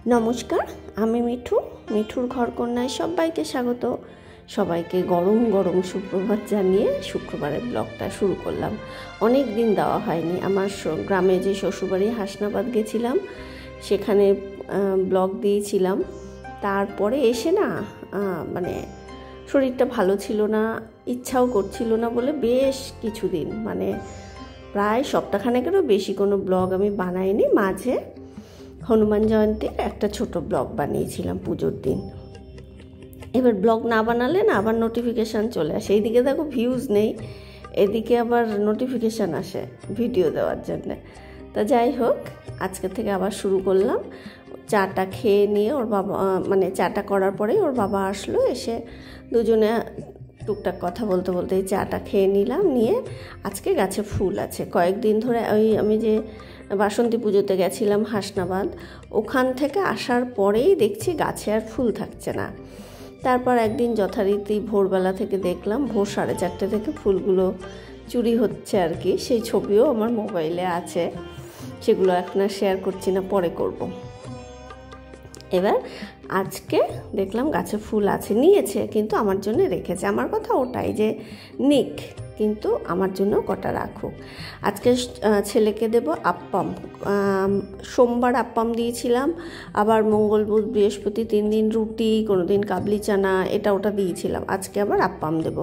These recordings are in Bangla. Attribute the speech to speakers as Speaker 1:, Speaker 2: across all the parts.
Speaker 1: নমস্কার, আমি মিঠুর ঘরকন্যায় সবাইকে স্বাগত। সবাইকে গরম গরম সুপ্রভাত জানিয়ে শুক্রবারের ব্লগটা শুরু করলাম। অনেক দিন দেওয়া হয়নি। আমার গ্রামে যে শ্বশুরবাড়ি হাসনাবাদ গেছিলাম, সেখানে ব্লগ দিয়েছিলাম। তারপরে এসে না মানে শরীরটা ভালো ছিল না, ইচ্ছাও করছিল না বলে বেশ কিছুদিন মানে প্রায় সপ্তাহখানেকেরও বেশি কোনো ব্লগ আমি বানাইনি। মাঝে হনুমান জয়ন্তীর একটা ছোট ব্লগ বানিয়েছিলাম পুজোর দিন। এবার ব্লগ না বানালে না আবার নোটিফিকেশান চলে আসে। এইদিকে দেখো ভিউজ নেই, এদিকে আবার নোটিফিকেশান আসে ভিডিও দেওয়ার জন্যে। তা যাই হোক, আজকে থেকে আবার শুরু করলাম। চাটা খেয়ে নিয়ে ওর বাবা মানে চাটা করার পরেই ওর বাবা আসলো, এসে দুজনে টুকটাক কথা বলতে বলতে এই চাটা খেয়ে নিলাম। নিয়ে আজকে গাছে ফুল আছে কয়েকদিন ধরে। ওই আমি যে বাসন্তী পুজোতে গেছিলাম হাসনাবাদ, ওখান থেকে আসার পরেই দেখছি গাছে আর ফুল থাকছে না। তারপর একদিন যথারীতি ভোরবেলা থেকে দেখলাম, ভোর 4:30 থেকে ফুলগুলো চুরি হচ্ছে আর কি। সেই ছবিও আমার মোবাইলে আছে, সেগুলো এখন আর শেয়ার করছি না, পরে করব। এবার আজকে দেখলাম গাছে ফুল আছে, নিয়েছে কিন্তু আমার জন্য রেখেছে। আমার কথা ওটাই যে নিক, কিন্তু আমার জন্য কটা রাখুক। আজকে ছেলেকে দেব আপ্পাম। সোমবার আপ্পাম দিয়েছিলাম, আবার মঙ্গল বুধ বৃহস্পতি 3 দিন রুটি, কোনো দিন কাবলি চানা, এটা ওটা দিয়েছিলাম। আজকে আবার আপ্পাম দেব।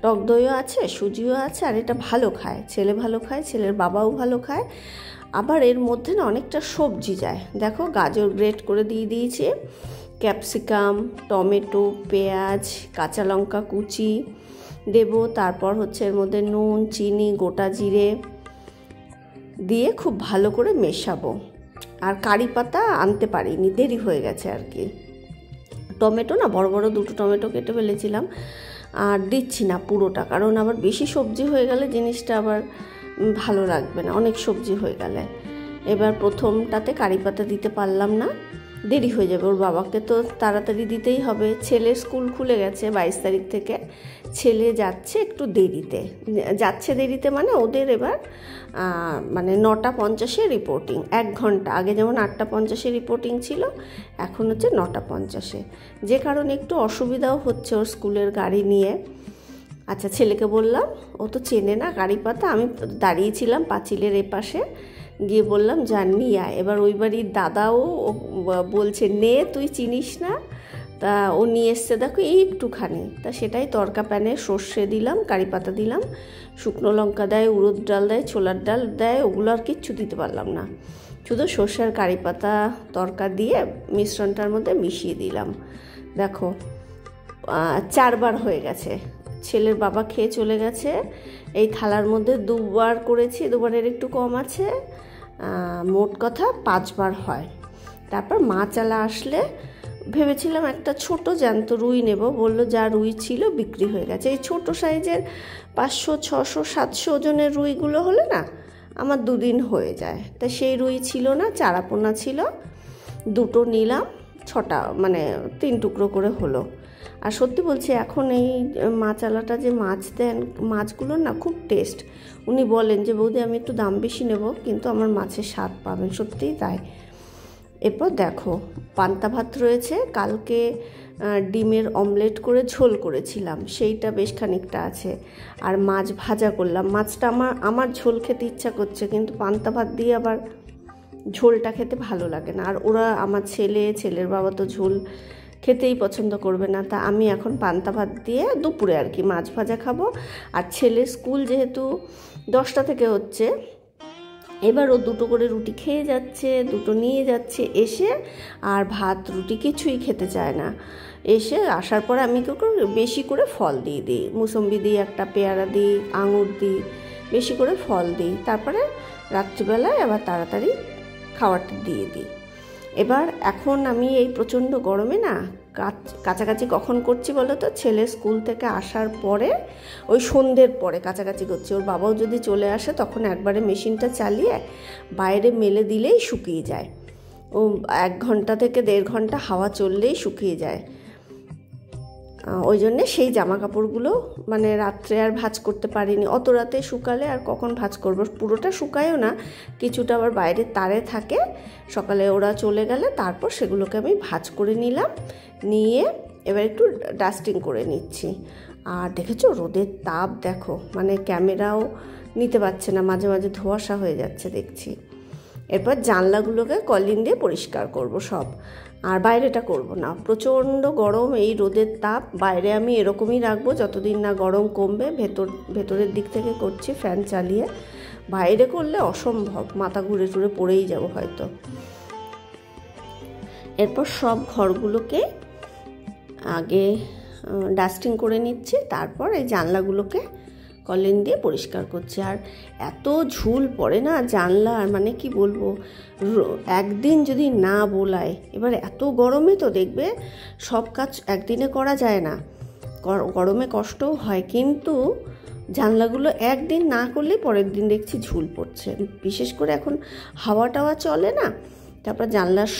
Speaker 1: টক দইও আছে, সুজিও আছে, আর এটা ভালো খায়, ছেলে ভালো খায়, ছেলের বাবাও ভালো খায়। আবার এর মধ্যে না অনেকটা সবজি যায়। দেখো গাজর গ্রেট করে দিয়ে দিয়েছি, ক্যাপসিকাম, টমেটো, পেঁয়াজ, কাঁচা লঙ্কা কুচি দেব। তারপর হচ্ছে এর মধ্যে নুন, চিনি, গোটা জিরে দিয়ে খুব ভালো করে মেশাবো। আর কারি পাতা আনতে পারিনি, দেরি হয়ে গেছে আর কি। টমেটো না বড় বড় 2টো টমেটো কেটে ফেলেছিলাম, আর দিচ্ছি না পুরোটা, কারণ আবার বেশি সবজি হয়ে গেলে জিনিসটা আবার ভালো লাগবে না, অনেক সবজি হয়ে গেলে। এবার প্রথমটাতে কারি পাতা দিতে পারলাম না, দেরি হয়ে যাবে। ওর বাবাকে তো তাড়াতাড়ি দিতেই হবে। ছেলের স্কুল খুলে গেছে 22 তারিখ থেকে। ছেলে যাচ্ছে একটু দেরিতে, দেরিতে মানে ওদের এবার মানে 9:50-এ রিপোর্টিং। 1 ঘন্টা আগে যেমন 8:50-এ রিপোর্টিং ছিল, এখন হচ্ছে 9:50-এ। যে কারণে একটু অসুবিধাও হচ্ছে ওর স্কুলের গাড়ি নিয়ে। আচ্ছা, ছেলেকে বললাম, ও তো চেনে না কারি পাতা। আমি দাঁড়িয়েছিলাম পাঁচিলের এপাশে, গিয়ে বললাম যা নিয়ে আয়। এবার ওই বাড়ির দাদাও বলছে নে, তুই চিনিস না। তা ও নিয়ে এসছে দেখো একটুখানি। তা সেটাই তরকা প্যানে সর্ষে দিলাম, কারি পাতা দিলাম, শুকনো লঙ্কা দেয়, উড়দ ডাল দেয়, ছোলার ডাল দেয়, ওগুলো আর কিচ্ছু দিতে পারলাম না। শুধু সর্ষে আর কারি পাতা তরকা দিয়ে মিশ্রণটার মধ্যে মিশিয়ে দিলাম। দেখো 4 বার হয়ে গেছে। ছেলের বাবা খেয়ে চলে গেছে। এই থালার মধ্যে 2 বার করেছি, 2 বারের একটু কম আছে, মোট কথা 5 বার হয়। তারপর মাছালা আসলে ভেবেছিলাম একটা ছোট জ্যান্ত রুই নেব, বললো যা রুই ছিল বিক্রি হয়ে গেছে। এই ছোট সাইজের 500, 600, 700 ওজনের রুইগুলো হলে না আমার 2 দিন হয়ে যায়। তা সেই রুই ছিল না, চারাপোনা ছিল, 2টো নিলাম, 6টা মানে 3 টুকরো করে হলো। আর সত্যি বলছি, এখন এই মাছালাটা যে মাছ দেন, মাছগুলোর না খুব টেস্ট। উনি বলেন যে বৌদি আমি একটু দাম বেশি নেব, কিন্তু আমার মাছের স্বাদ পাবেন, সত্যিই তাই। এরপর দেখো পান্তা ভাত রয়েছে, কালকে ডিমের অমলেট করে ঝোল করেছিলাম, সেইটা বেশ খানিকটা আছে। আর মাছ ভাজা করলাম। মাছটা আমার ঝোল খেতে ইচ্ছা করছে, কিন্তু পান্তা ভাত দিয়ে আবার ঝোলটা খেতে ভালো লাগে না। আর ওরা, আমার ছেলের বাবা তো ঝোল খেতেই পছন্দ করবে না। তা আমি এখন পান্তা ভাত দিয়ে দুপুরে আর কি মাছ ভাজা খাবো। আর ছেলের স্কুল যেহেতু 10টা থেকে হচ্ছে, এবার ও 2টো করে রুটি খেয়ে যাচ্ছে, 2টো নিয়ে যাচ্ছে এসে, আর ভাত রুটি কিছুই খেতে চায় না। এসে আসার পরে আমি বেশি করে ফল দিয়ে দিই, মুসম্বি দিই, একটা পেয়ারা দিই, আঙুর দিই, বেশি করে ফল দিই। তারপরে রাত্রিবেলায় আবার তাড়াতাড়ি খাবারটা দিয়ে দিই। এবার এখন আমি এই প্রচণ্ড গরমে না কাছাকাছি কখন করছি বলো তো, ছেলে স্কুল থেকে আসার পরে ওই সন্ধ্যের পরে কাছাকাছি করছি। ওর বাবাও যদি চলে আসে তখন একবারে মেশিনটা চালিয়ে বাইরে মেলে দিলেই শুকিয়ে যায়। ও 1 ঘন্টা থেকে 1.5 ঘন্টা হাওয়া চললেই শুকিয়ে যায়। ওই জন্যে সেই জামা কাপড়গুলো মানে রাত্রে আর ভাঁজ করতে পারিনি। অত রাতে শুকালে আর কখন ভাঁজ করব, পুরোটা শুকায়ও না, কিছুটা আবার বাইরে তারে থাকে। সকালে ওরা চলে গেলে তারপর সেগুলোকে আমি ভাঁজ করে নিলাম, নিয়ে এবার একটু ডাস্টিং করে নিচ্ছি। আর দেখেছো রোদের তাপ দেখো, মানে ক্যামেরাও নিতে পারছে না, মাঝে মাঝে ধোঁয়াশা হয়ে যাচ্ছে দেখছি। এরপর জানলাগুলোকে কলিং দিয়ে পরিষ্কার করব সব, আর বাইরেটা করব না, প্রচণ্ড গরম, এই রোদের তাপ। বাইরে আমি এরকমই রাখবো যতদিন না গরম কমবে। ভেতরের দিক থেকে করছি ফ্যান চালিয়ে, বাইরে করলে অসম্ভব, মাথা ঘুরে টুরে পড়েই যাব হয়তো। এরপর সব ঘরগুলোকে আগে ডাস্টিং করে নিচ্ছি, তারপর এই জানলাগুলোকে কলিং দিয়ে পরিষ্কার করছি। আর এত ঝুল পড়ে না জানলার, মানে কি বলবো, একদিন যদি না বোলায়, এবার এত গরমে তো দেখবে সব কাজ একদিনে করা যায় না, গরমে কষ্টও হয়, কিন্তু জানলাগুলো একদিন না করলে পরের দিন দেখছি ঝুল পড়ছে। বিশেষ করে এখন হাওয়া টাওয়া চলে না, তারপর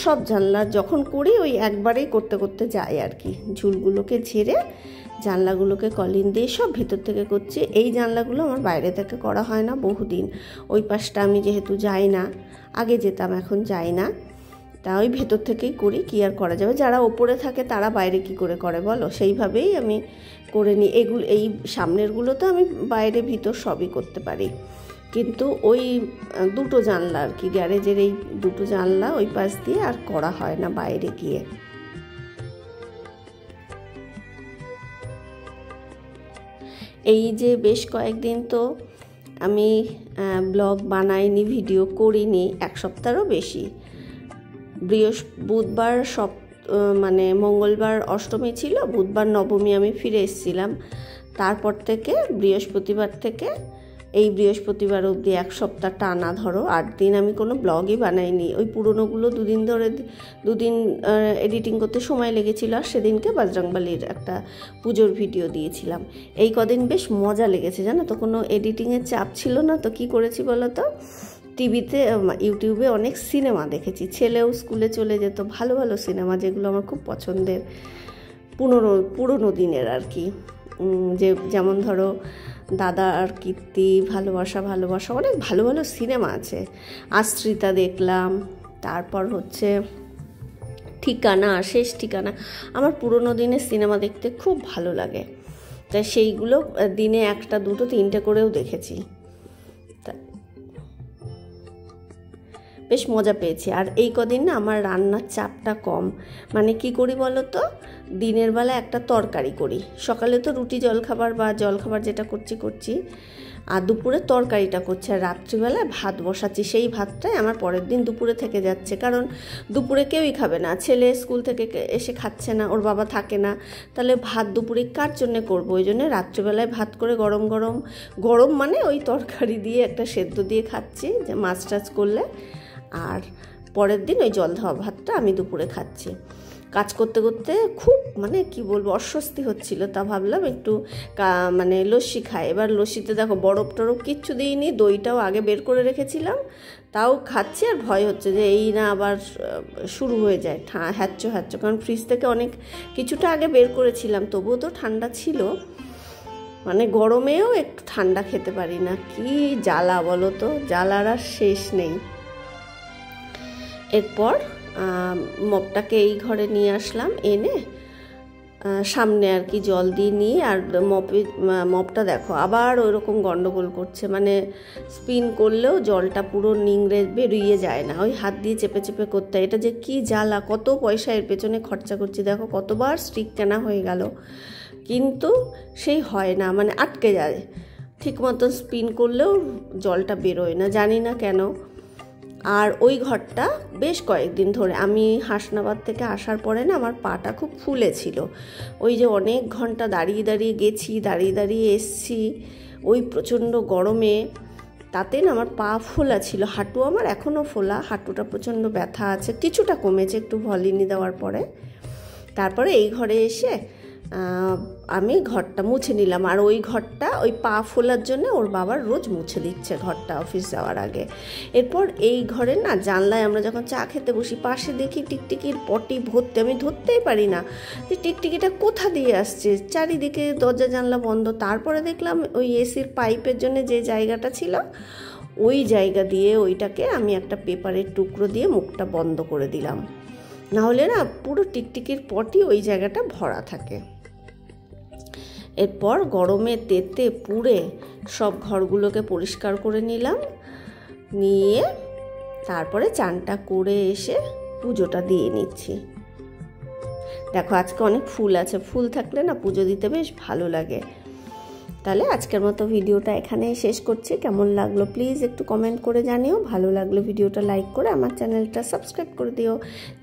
Speaker 1: সব জানলার যখন করি ওই একবারেই করতে করতে যাই আর কি। ঝুলগুলোকে ঝেড়ে জানলাগুলোকে কলিং দিয়ে সব ভেতর থেকে করছি। এই জানলাগুলো আমার বাইরে থেকে করা হয় না বহুদিন, ওই পাশটা আমি যেহেতু যাই না, আগে যেতাম এখন যাই না, তা ওই ভেতর থেকেই করি, কি আর করা যাবে। যারা ওপরে থাকে তারা বাইরে কি করে করে বলো, সেইভাবেই আমি করে নিই। এই সামনেরগুলো তো আমি বাইরে ভিতর সবই করতে পারি, কিন্তু ওই দুটো জানলা আর কি, গ্যারেজের এই দুটো জানলা ওই পাশ দিয়ে আর করা হয় না বাইরে গিয়ে। এই যে বেশ কয়েকদিন তো আমি ব্লগ বানাইনি, ভিডিও করিনি, এক সপ্তাহেরও বেশি। বুধবার মানে মঙ্গলবার অষ্টমী ছিল, বুধবার নবমী আমি ফিরে এসেছিলাম, তারপর থেকে বৃহস্পতিবার থেকে এই বৃহস্পতিবার অবধি এক সপ্তাহ টানা ধরো 8 দিন আমি কোনো ব্লগই বানাইনি। ওই পুরনোগুলো দুদিন এডিটিং করতে সময় লেগেছিল, আর সেদিনকে বজরংবলীর একটা পুজোর ভিডিও দিয়েছিলাম। এই কদিন বেশ মজা লেগেছে জানো তো, কোনো এডিটিংয়ের চাপ ছিল না, তো কী করেছি বলো তো, টিভিতে ইউটিউবে অনেক সিনেমা দেখেছি, ছেলেও স্কুলে চলে যেত, ভালো ভালো সিনেমা যেগুলো আমার খুব পছন্দের, পুরনো দিনের আর কি, যেমন ধরো দাদা আর কীর্তি, ভালোবাসা অনেক ভালো ভালো সিনেমা আছে। আশ্রিতা দেখলাম, তারপর হচ্ছে ঠিকানা, শেষ ঠিকানা। আমার পুরনো দিনের সিনেমা দেখতে খুব ভালো লাগে, তাই সেইগুলো দিনে 1টা 2টো 3টে করেও দেখেছি, বেশ মজা পেয়েছি। আর এই কদিন না আমার রান্নার চাপটা কম, মানে কি করি বলো তো, দিনের বেলা একটা তরকারি করি, সকালে তো রুটি জলখাবার যেটা করছি, আর দুপুরে তরকারিটা করছি, আর রাত্রিবেলায় ভাত বসাচ্ছি। সেই ভাতটাই আমার পরের দিন দুপুরে থেকে যাচ্ছে, কারণ দুপুরে কেউই খাবে না, ছেলে স্কুল থেকে এসে খাচ্ছে না, ওর বাবা থাকে না, তাহলে ভাত দুপুরে কার জন্যে করবো? ওই জন্য রাত্রিবেলায় ভাত করে গরম মানে ওই তরকারি দিয়ে একটা সেদ্ধ দিয়ে খাচ্ছি, যে মাছ টাছ করলে, আর পরের দিন ওই জল ধোয়া ভাতটা আমি দুপুরে খাচ্ছি। কাজ করতে করতে খুব মানে কি বলবো অস্বস্তি হচ্ছিল, তা ভাবলাম একটু মানে লস্যি খাই। এবার লস্যিতে দেখো বরফ টরফ কিচ্ছু দিইনি, দইটাও আগে বের করে রেখেছিলাম, তাও খাচ্ছি, আর ভয় হচ্ছে যে এই না আবার শুরু হয়ে যায় হ্যাচ্চো, কারণ ফ্রিজ থেকে অনেক কিছুটা আগে বের করেছিলাম, তবুও তো ঠান্ডা ছিল, মানে গরমেও একটু ঠান্ডা খেতে পারি না, কি জ্বালা বলো তো, জ্বালার আর শেষ নেই। এরপর মপটাকে এই ঘরে নিয়ে আসলাম, এনে সামনে আর কি জল দিয়ে নিয়ে, আর মপটা দেখো আবার ওইরকম গন্ডগোল করছে, মানে স্পিন করলেও জলটা পুরো নিংড়ে বেরিয়ে যায় না, ওই হাত দিয়ে চেপে চেপে করতে হয়। এটা যে কি জ্বালা, কত পয়সা এর পেছনে খরচা করছি, দেখো কতবার স্টিক কেনা হয়ে গেল, কিন্তু সেই হয় না, মানে আটকে যায়, ঠিক মতন স্পিন করলেও জলটা বেরোয় না, জানি না কেন। আর ওই ঘরটা বেশ কয়েকদিন ধরে আমি হাসনাবাদ থেকে আসার পরে না আমার পাটা খুব ফুলেছিল, ওই যে অনেক ঘন্টা দাঁড়িয়ে গেছি, দাঁড়িয়ে এসছি, ওই প্রচণ্ড গরমে, তাতে না আমার পা ফোলা ছিল, হাঁটু আমার এখনও ফোলা, হাঁটুটা প্রচণ্ড ব্যথা আছে, কিছুটা কমেছে একটু ভলিনি দেওয়ার পরে। তারপরে এই ঘরে এসে আমি ঘরটা মুছে নিলাম। আর ওই ঘরটা ওই পা ফোলার জন্য ওর বাবার রোজ মুছে দিচ্ছে ঘরটা অফিস যাওয়ার আগে। এরপর এই ঘরে না জানলায় আমরা যখন চা খেতে বসি পাশে দেখি টিকটিকির পটি ভর্তি, আমি ধরতেই পারি না যে টিকটিকিটা কোথা দিয়ে আসছে, চারিদিকে দরজা জানলা বন্ধ। তারপরে দেখলাম ওই এসির পাইপের জন্য যে জায়গাটা ছিল ওই জায়গা দিয়ে ওইটাকে আমি একটা পেপারের টুকরো দিয়ে মুখটা বন্ধ করে দিলাম, নাহলে না পুরো টিকটিকির পটি ওই জায়গাটা ভরা থাকে। এরপর গরমে তেতে পুড়ে সব ঘরগুলোকে পরিষ্কার করে নিলাম, নিয়ে তারপরে চানটা করে এসে পুজোটা দিয়ে নিচ্ছি। দেখো আজকে অনেক ফুল আছে, ফুল থাকলে না পুজো দিতে বেশ ভালো লাগে। তাহলে আজকের মতো ভিডিওটা এখানেই শেষ করছি। কেমন লাগলো প্লিজ একটু কমেন্ট করে জানিও। ভালো লাগলো ভিডিওটা লাইক করে আমার চ্যানেলটা সাবস্ক্রাইব করে দিও।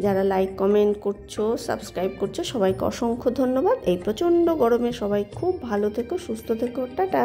Speaker 1: যারা লাইক কমেন্ট করছো সাবস্ক্রাইব করছো সবাইকে অসংখ্য ধন্যবাদ। এই প্রচণ্ড গরমে সবাই খুব ভালো থেকো, সুস্থ থেকো, টাটা।